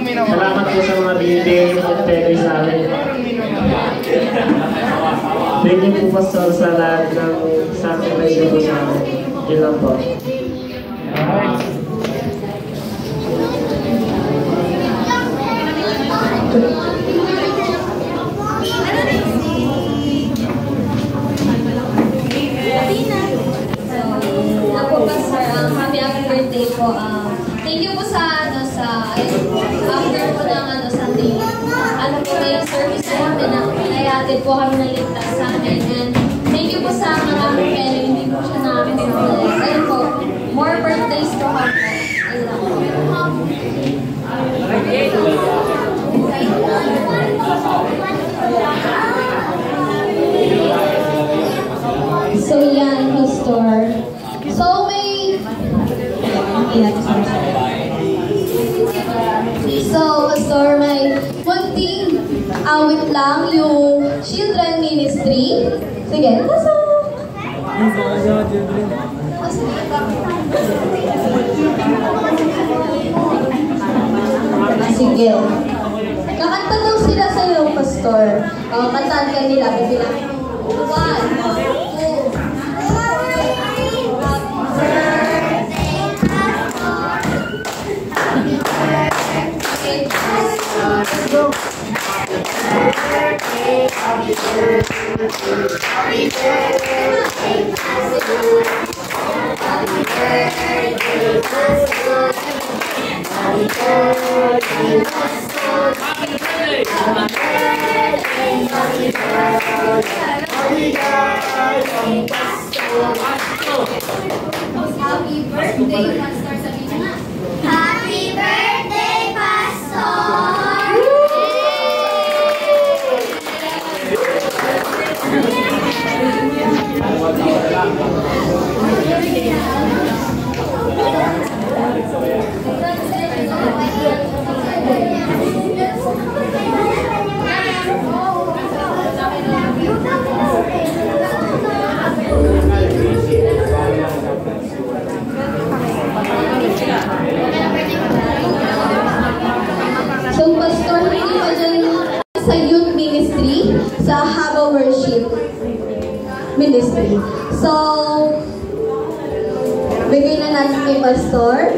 Salamat po sa mga binibigay ng pagpapay sa amin. Thank you po, Pastor, sa lahat ng sacrifice po sa amin. Yun lang po. Birthday po. Thank you po sa after po ng Sunday. Po may service po pinayatid po kami ng ligtas sa amin. And thank you po sa mga pero hindi po siya namin pinapalala. Ayun po, more birthdays po kami. So yan, Pastor. So may Pastor, may kunting awit lang yung children ministry. Sige, pasok! Sige. Kakanta daw sila sa iyo, Pastor. Kantaan ka nila. Bibilang 1, 2, Happy birthday, Pastor. Sabihin na. Happy birthday, Pastor! So, Pastor, hindi pa dyan sa youth ministry, sa Haba Worship Ministry. So, bigay na natin kay Pastor.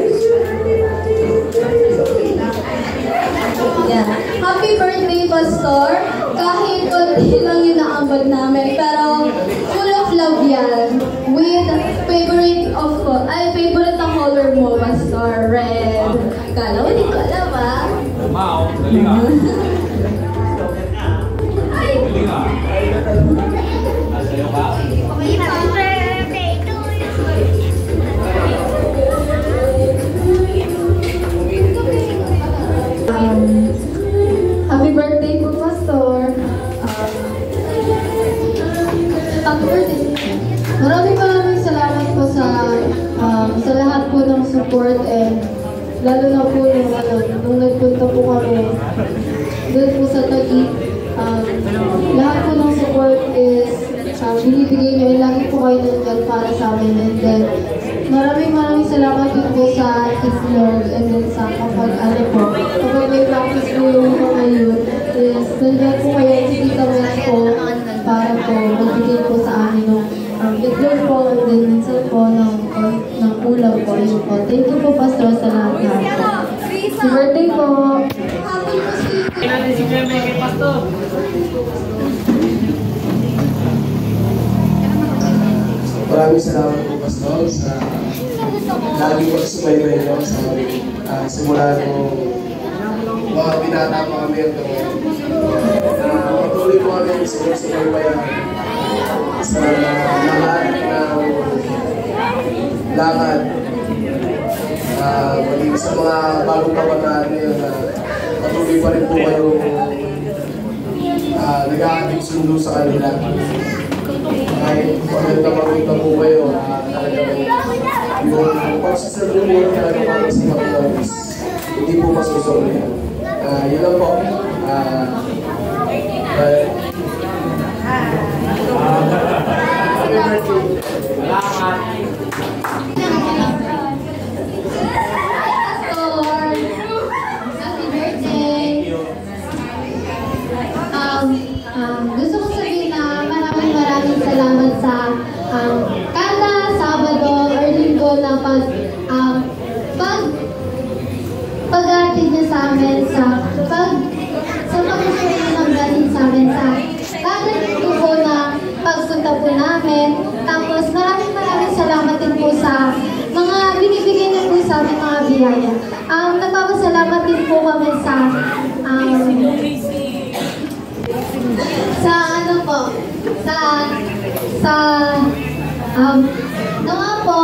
Yeah. Happy birthday, Pastor. Kahit konti lang yung naambag namin, pero full of love yan. With favorite na color mo, Pastor, red. Kala mo, di ko alam, ah. Wow, dali nga. Dali nga. Nasayo ka? Happy birthday po, Pastor. Happy birthday. Maraming salamat po sa lahat po ng support, and lalo na po nung nagpunta po kami doon po sa Taguig. Lahat po ng support is binibigay nyo, and lagi po kayo nandiyan para sa amin. And then maraming salamat din po sa His Lord, and then sa kapag may practice po yung mga youth, is nandiyan po kayo si Tita Mel po para po magbigay po sa amin ng itlog po, and then minsan po ng ulam po. Yun po. Thank you po, Pastor, sa lahat. Happy birthday po! Happy natin si Jeremy kay Pastor. Maraming salamat po, Pastor, sa lagi po sumaybay nyo sa simula nung mga binata pa kami patuloy po kami sumaybayan sa lahat ng lakad. Maging sa mga bagong kabataan ngayon na patuloy pa rin po kayo nag-aating sundo sa kanila. Kahit pagkita po kayo, talagang yung pagsasabi mo talaga para sa mga hindi po masusunod yan. Yun lang po. Happy birthday. Salamat. Happy birthday. sa amin sa pag-share ng blessing sa amin sa kada dito po na pagpunta po namin. Tapos maraming salamat din po sa mga binibigay niyo po sa amin mga biyaya. Nagpapasalamat din po kami sa nawa po